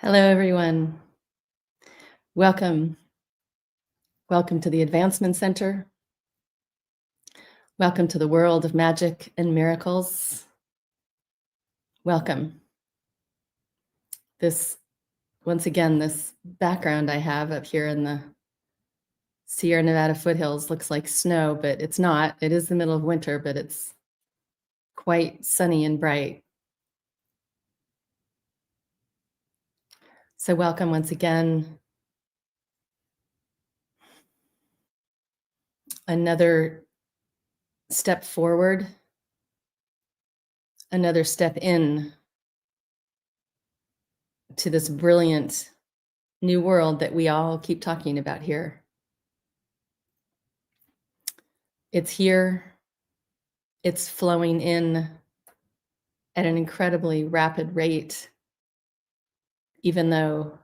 Hello, everyone. Welcome. Welcome to the Advancement Center. Welcome to the world of magic and miracles. Welcome. Once again, this background I have up here in the Sierra Nevada foothills looks like snow, but it's not. It is the middle of winter, but it's quite sunny and bright. So welcome once again. Another step forward, another step in to this brilliant new world that we all keep talking about here. It's here. It's flowing in at an incredibly rapid rate, even though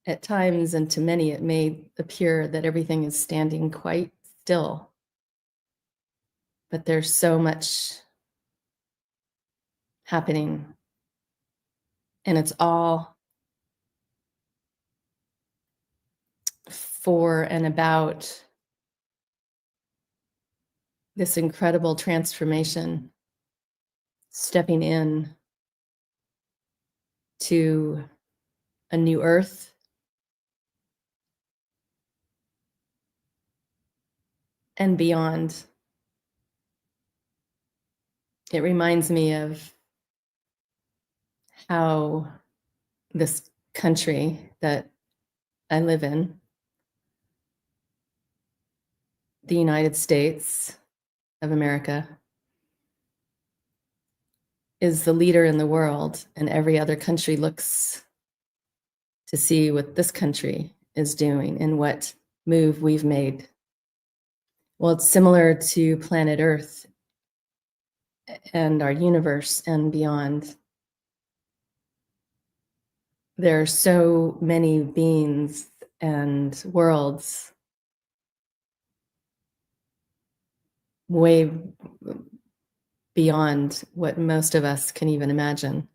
at times and to many it may appear that everything is standing quite still. But there's so much happening, and it's all for and about this incredible transformation, stepping in to a new earth, and beyond. It reminds me of how this country that I live in, the United States of America, is the leader in the world, and every other country looks to see what this country is doing and what move we've made. Well, it's similar to planet Earth and our universe and beyond. There are so many beings and worlds way beyond what most of us can even imagine.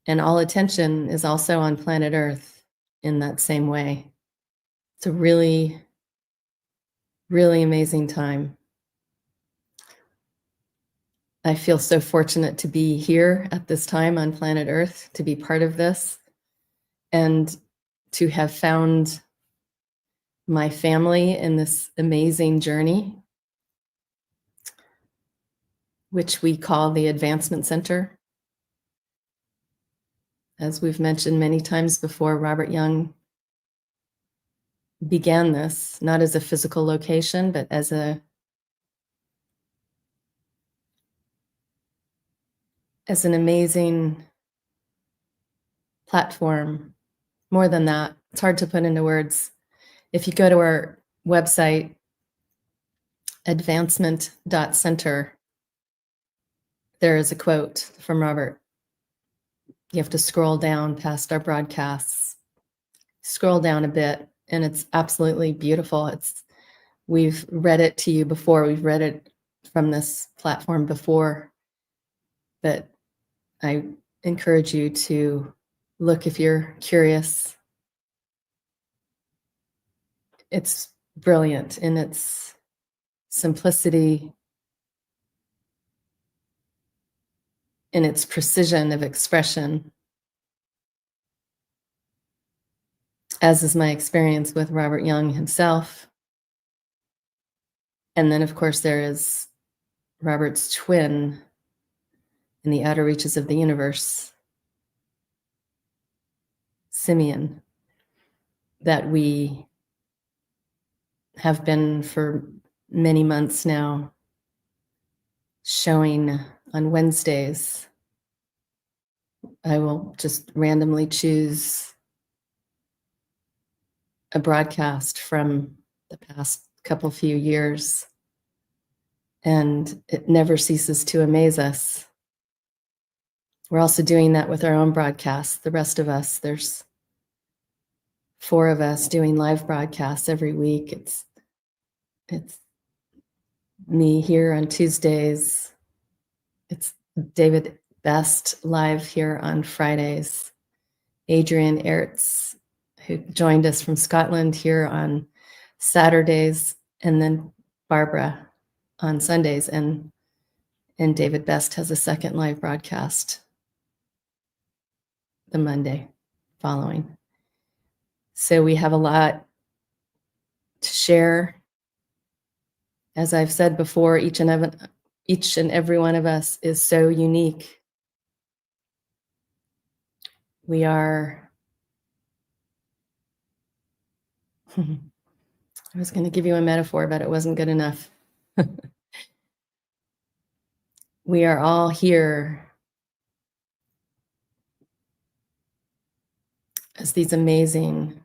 And all attention is also on planet Earth in that same way. It's a really, really amazing time. I feel so fortunate to be here at this time on planet Earth, to be part of this, and to have found my family in this amazing journey, which we call the Advancement Center. As we've mentioned many times before, Robert Young began this not as a physical location, but as an amazing platform. More than that, it's hard to put into words. If you go to our website, advancement.center, there is a quote from Robert. You have to scroll down past our broadcasts, scroll down a bit, and it's absolutely beautiful. We've read it to you before. We've read it from this platform before, but I encourage you to look if you're curious. It's brilliant in its simplicity, in its precision of expression, as is my experience with Robert Young himself. And then, of course, there is Robert's twin in the outer reaches of the universe, Simeon, that we have been for many months now showing on Wednesdays. I will just randomly choose a broadcast from the past few years, and it never ceases to amaze us. We're also doing that with our own broadcasts. The rest of us, there's 4 of us doing live broadcasts every week. It's me here on Tuesdays. It's David Best live here on Fridays. Adrian Ertz, who joined us from Scotland here on Saturdays, and then Barbara on Sundays, and David Best has a second live broadcast the Monday following. So we have a lot to share. As I've said before, each and every one of us is so unique. We are, I was going to give you a metaphor, but it wasn't good enough. We are all here as these amazing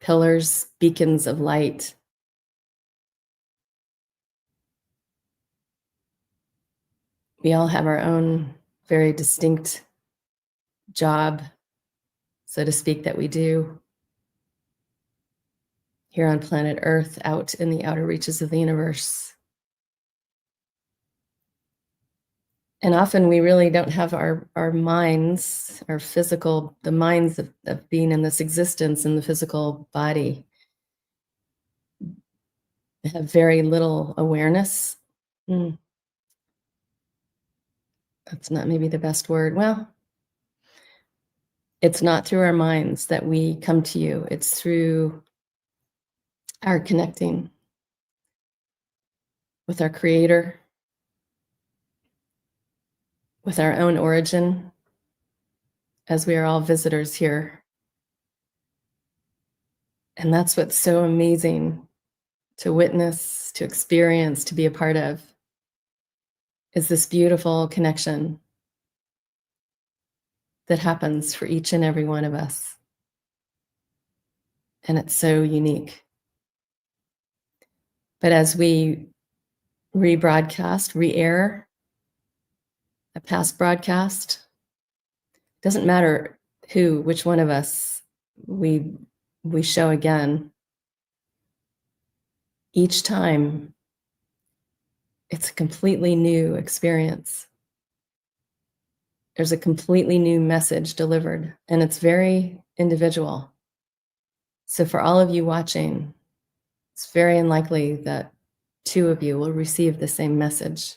pillars, beacons of light. We all have our own very distinct job, so to speak, that we do here on planet Earth, out in the outer reaches of the universe. And often we really don't have our minds, our physical, the minds of being in this existence in the physical body. We have very little awareness. That's not maybe the best word. Well, it's not through our minds that we come to you. It's through our connecting with our Creator, with our own origin, as we are all visitors here. And that's what's so amazing to witness, to experience, to be a part of, is this beautiful connection that happens for each and every one of us. And it's so unique. But as we rebroadcast, re-air a past broadcast, doesn't matter which one of us we show again. Each time, it's a completely new experience. There's a completely new message delivered, and it's very individual. So for all of you watching, it's very unlikely that two of you will receive the same message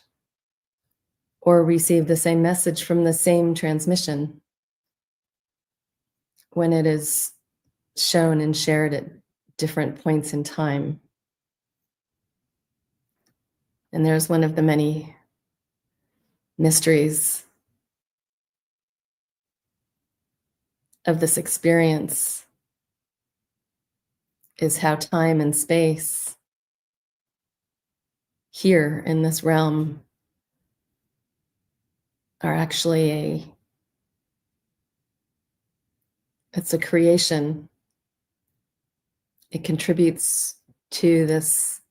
or receive the same message from the same transmission when it is shown and shared at different points in time. And there's one of the many mysteries of this experience, is how time and space here in this realm are actually it's a creation. It contributes to this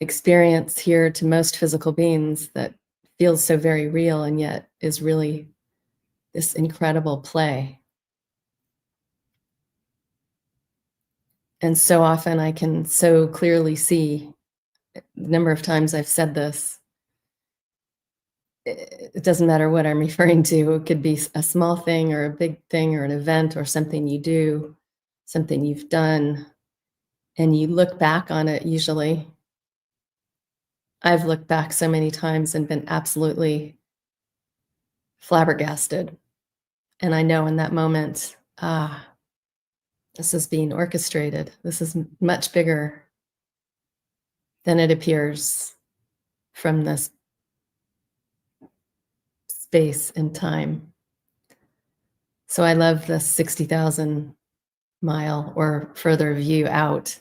experience here to most physical beings that feels so very real and yet is really this incredible play. And so often I can so clearly see the number of times I've said this. It doesn't matter what I'm referring to. It could be a small thing or a big thing or an event or something you do, something you've done, and you look back on it usually. I've looked back so many times and been absolutely flabbergasted. And I know in that moment, this is being orchestrated. This is much bigger than it appears from this space and time. So I love the 60,000 mile or further view out.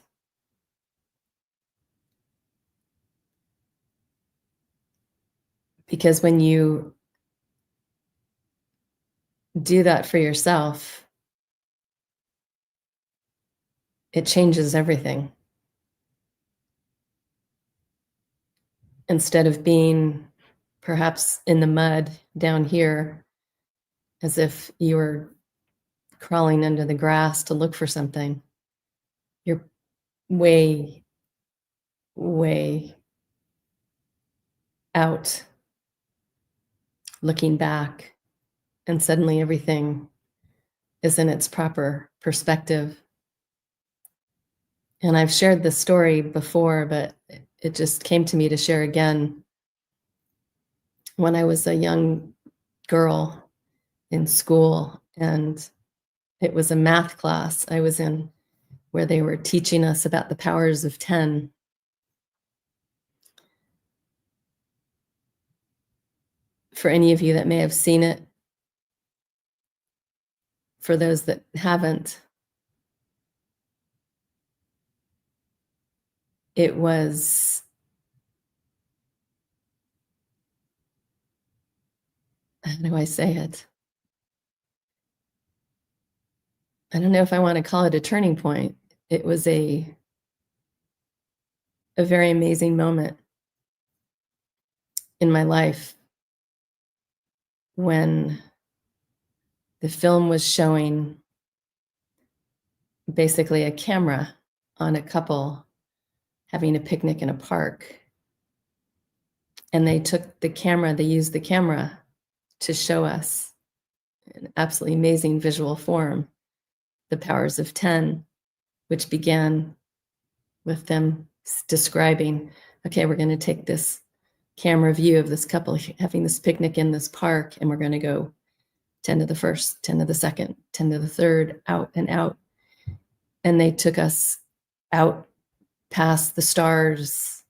Because when you do that for yourself, it changes everything. Instead of being perhaps in the mud down here, as if you were crawling under the grass to look for something, you're way, way out, looking back and suddenly everything is in its proper perspective. And I've shared this story before, but it just came to me to share again. When I was a young girl in school, and it was a math class I was in where they were teaching us about the powers of 10. For any of you that may have seen it, for those that haven't, it was, how do I say it? I don't know if I want to call it a turning point. It was a very amazing moment in my life when the film was showing basically a camera on a couple having a picnic in a park. And they took the camera, they used the camera to show us an absolutely amazing visual form, the powers of 10, which began with them describing, okay, we're going to take this camera view of this couple having this picnic in this park, and we're going to go 10 to the first, 10 to the second, 10 to the third, out and out. And they took us out past the stars.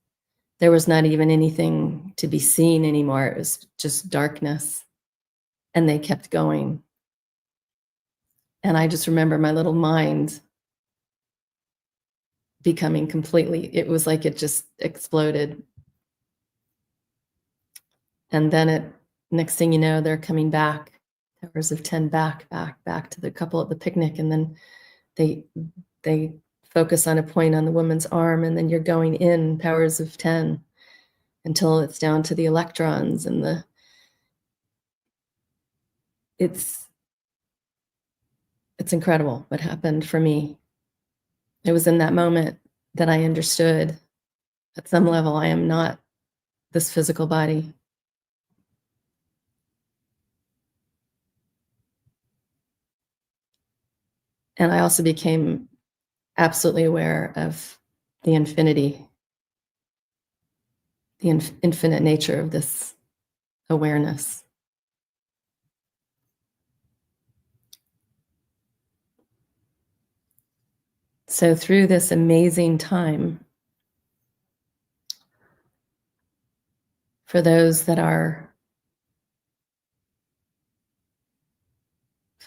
There was not even anything to be seen anymore. It was just darkness. And they kept going. And I just remember my little mind becoming completely, it was like it just exploded. And then next thing you know, they're coming back, powers of 10 back to the couple at the picnic. And then they focus on a point on the woman's arm, and then you're going in powers of 10 until it's down to the electrons and it's incredible what happened for me. It was in that moment that I understood at some level I am not this physical body. And I also became absolutely aware of the infinity, the infinite nature of this awareness. So through this amazing time, for those that are,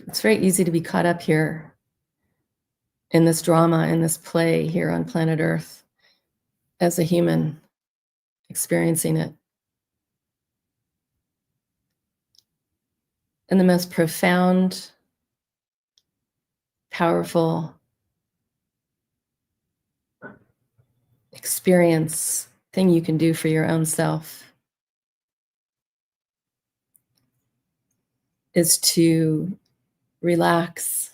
it's very easy to be caught up here in this drama, in this play here on planet Earth as a human experiencing it. And the most profound, powerful experience, thing you can do for your own self is to relax,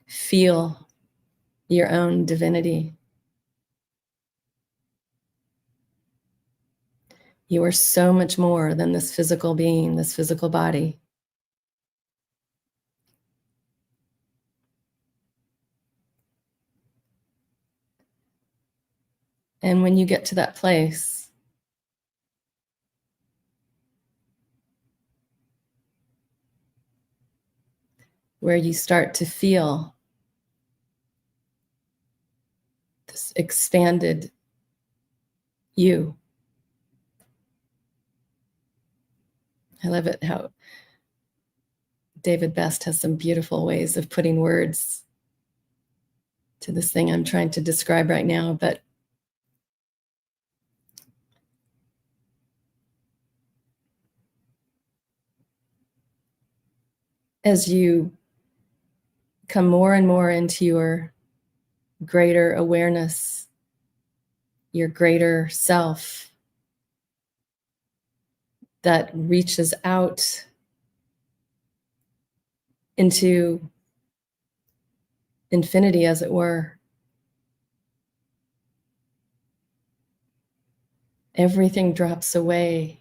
feel your own divinity. You are so much more than this physical being, this physical body. And when you get to that place, where you start to feel this expanded you. I love it how David Best has some beautiful ways of putting words to this thing I'm trying to describe right now. But as you come more and more into your greater awareness, your greater self that reaches out into infinity, as it were, Everything drops away.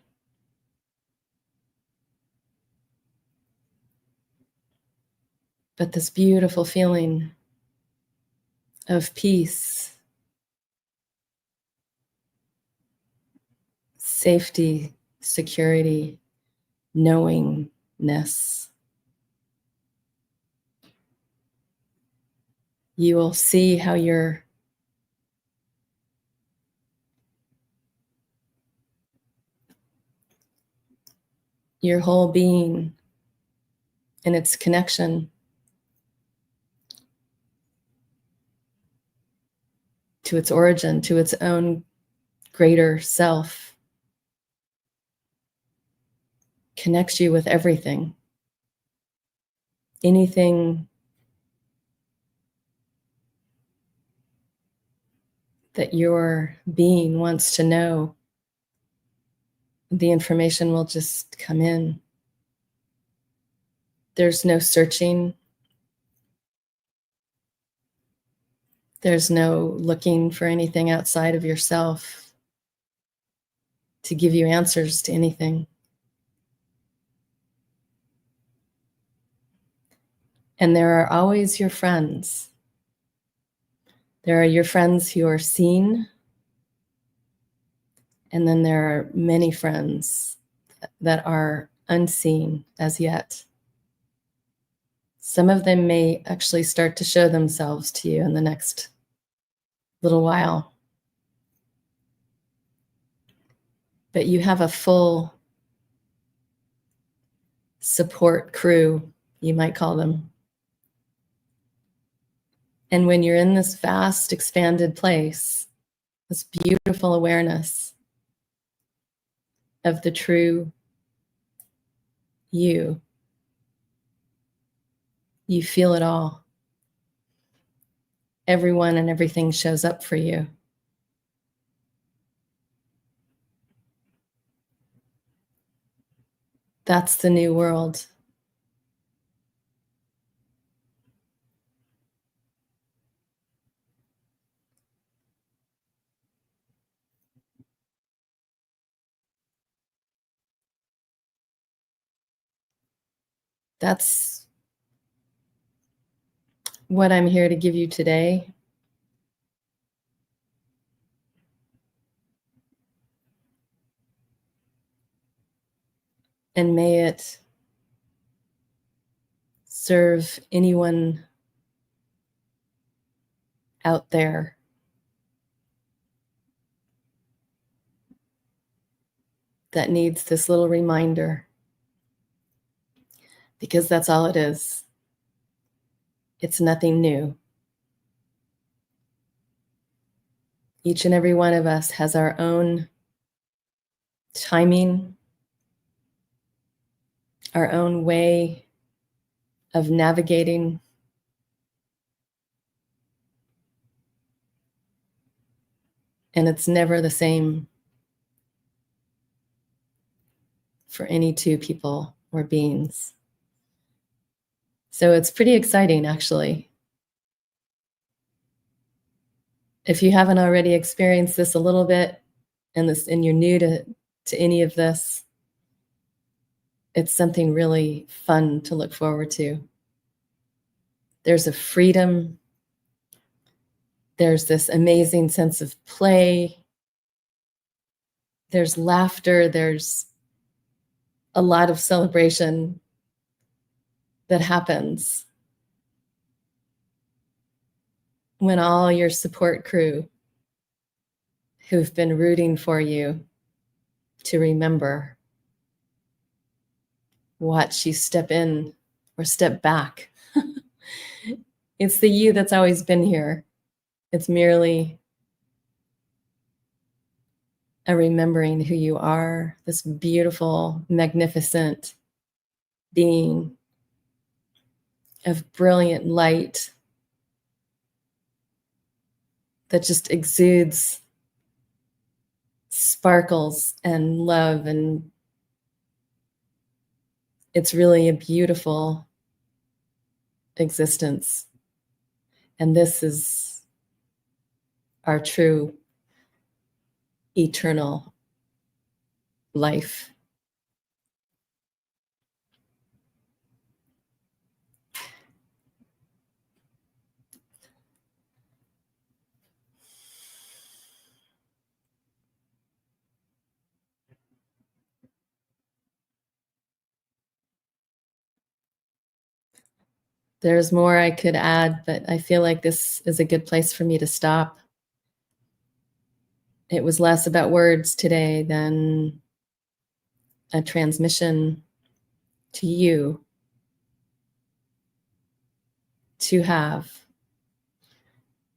But this beautiful feeling of peace, safety, security, knowingness. You will see how your whole being and its connection to its origin, to its own greater self, connects you with everything. Anything that your being wants to know, the information will just come in. There's no searching. There's no looking for anything outside of yourself to give you answers to anything. And there are always your friends. There are your friends who are seen, and then there are many friends that are unseen as yet. Some of them may actually start to show themselves to you in the next little while. But you have a full support crew, you might call them. And when you're in this vast, expanded place, this beautiful awareness of the true you, you feel it all. Everyone and everything shows up for you. That's the new world. That's what I'm here to give you today. And may it serve anyone out there that needs this little reminder, because that's all it is. It's nothing new. Each and every one of us has our own timing, our own way of navigating. And it's never the same for any two people or beings. So it's pretty exciting, actually. If you haven't already experienced this a little bit and you're new to any of this, it's something really fun to look forward to. There's a freedom. There's this amazing sense of play. There's laughter. There's a lot of celebration that happens when all your support crew who've been rooting for you to remember, watch you step in or step back. It's the you that's always been here. It's merely a remembering who you are, this beautiful, magnificent being of brilliant light that just exudes sparkles and love, and it's really a beautiful existence. And this is our true eternal life. There's more I could add, but I feel like this is a good place for me to stop. It was less about words today than a transmission to you to have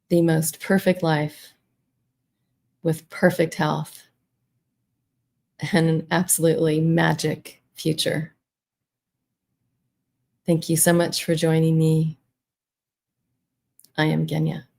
the most perfect life with perfect health and an absolutely magic future. Thank you so much for joining me. I am Genya.